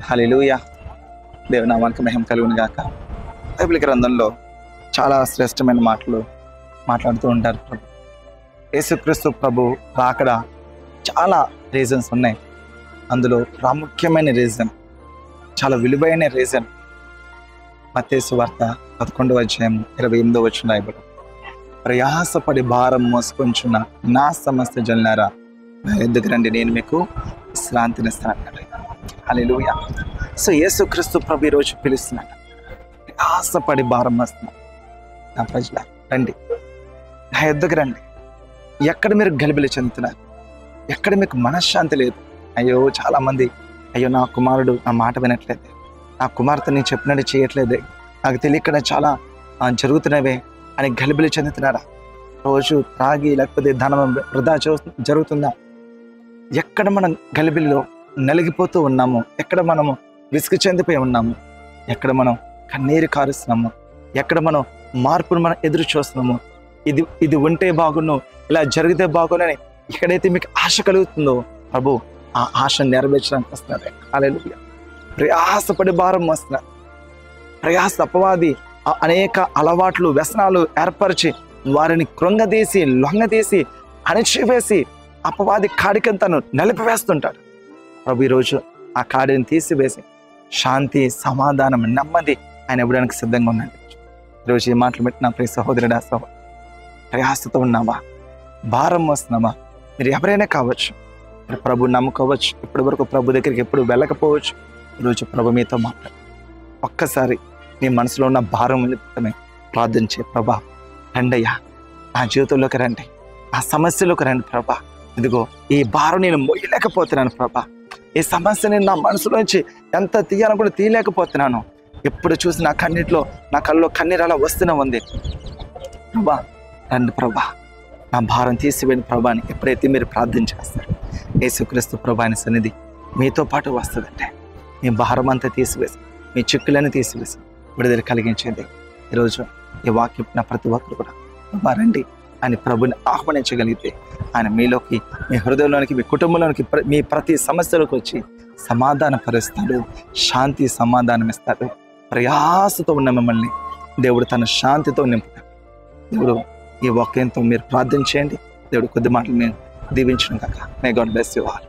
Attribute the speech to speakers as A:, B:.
A: హల్లెలూయా. దేవుని నామానికి మహిమ కలుగును గాక. బైబిల్ గ్రంథంలో చాలా శ్రేష్టమైన మాటలు మాట్లాడుతూ ఉంటారు. యేసుక్రీస్తు ప్రభు రాకడ చాలా రీజన్స్ ఉన్నాయి. అందులో ప్రాముఖ్యమైన రీజన్, చాలా విలువైన రీజన్ మత్తయి సువార్త 11వ అధ్యాయం 28వ వచనం రాయబడింది. ప్రయాసపడి భారం మోసుకొంచున్న నా సమస్త జనులారా నా యొద్దకు రండి, నేను మీకు విశ్రాంతినిస్తాను. హల్లెలూయా. సో యేసుక్రీస్తు ప్రభు ఈరోజు పిలుస్తున్నాడు. ప్రయాసపడి భారం మోస్తున్నాడు. నా ప్రజల రండి, నా యొద్దకు రండి. ఎక్కడ మీరు గలిబిలి చెందుతున్నారు? ఎక్కడ మీకు మనశ్శాంతి లేదు? అయ్యో చాలామంది, అయ్యో నా కుమారుడు నా మాట వినట్లేదే, నా కుమార్తె నేను చెప్పినట్టు చేయట్లేదే, నాకు తెలియకుండా చాలా జరుగుతున్నవే అని గలిబిలి చెందుతున్నారా? రోజు త్రాగి లేకపోతే ధనం వృధా జరుగుతుందా? ఎక్కడ మనం గలిబిలిలో నలిగిపోతూ ఉన్నాము, ఎక్కడ మనము విసుగు చెందిపోయి ఉన్నాము, ఎక్కడ మనం కన్నీరు కారుస్తున్నాము, ఎక్కడ మనం మార్పును మనం ఎదురు చూస్తున్నాము, ఇది ఉంటే బాగున్ను, ఇలా జరిగితే బాగునని ఎక్కడైతే మీకు ఆశ కలుగుతుందో ప్రభు ఆ ఆశను నెరవేర్చడానికి వస్తున్నారు. హల్లెలూయా. ప్రయాసపడి భారం వస్తున్నారు. ప్రయాస అపవాది అనేక అలవాట్లు వ్యసనాలు ఏర్పరిచి వారిని కృంగదీసి లొంగదీసి అణిచివేసి అపవాది కాడికంతను నలిపివేస్తుంటాడు. ప్రభు ఈరోజు ఆ కాడిని తీసివేసి శాంతి సమాధానం నెమ్మది ఆయన ఇవ్వడానికి సిద్ధంగా ఉన్నాడు. ఈరోజు ఈ మాటలు పెట్టిన ప్రియ సహోదరుడా, ప్రయాసతో ఉన్నావా? భారం వస్తున్నావా? మీరు ఎవరైనా కావచ్చు, మీరు ప్రభు నమ్ముకోవచ్చు, ఇప్పటి వరకు ప్రభు దగ్గరికి ఎప్పుడు వెళ్ళకపోవచ్చు. ఈరోజు ప్రభు మీతో మాట్లాడు. ఒక్కసారి మీ మనసులో ఉన్న భారం నిమిత్తమే ప్రార్థించే, ప్రభా రండయ్యా, నా జీవితంలోకి రండి, నా సమస్యలోకి రండి ప్రభా. ఇదిగో ఈ భారం నేను మోయలేకపోతున్నాను ప్రభా, ఈ సమస్యని నా మనసులోంచి ఎంత తీయాలని కూడా తీయలేకపోతున్నాను. ఎప్పుడు చూసి నా కన్నీటిలో నా కళ్ళలో కన్నీరు అలా వస్తూనే ఉంది. ప్రభా రండి ప్రభా, నా భారం తీసివేయండి ప్రభా అని ఎప్పుడైతే మీరు ప్రార్థన చేస్తారు, యేసుక్రీస్తు ప్రభు ఆయన సన్నిధి మీతో పాటు వస్తుందంటే మీ భారం అంతా తీసివేసి, మీ చిక్కులను తీసివేసి విడుదల కలిగించేది. ఈరోజు ఈ వాక్యం నా ప్రతి ఒక్కరు కూడా ప్రభా రండి అని ప్రభుని ఆహ్వానించగలిగితే ఆయన మీలోకి, మీ హృదయంలోనికి, మీ కుటుంబంలోనికి, మీ ప్రతి సమస్యలోకి వచ్చి సమాధానపరుస్తాడు, శాంతి సమాధానం ఇస్తాడు. ప్రయాసతో ఉన్న మిమ్మల్ని దేవుడు తన శాంతితో నింపుతాడు. దేవుడు ఈ వాక్యంతో మీరు ప్రార్థన చేయండి. దేవుడు కొద్ది మాటలు నేను దీవించను కాక. May God bless you all.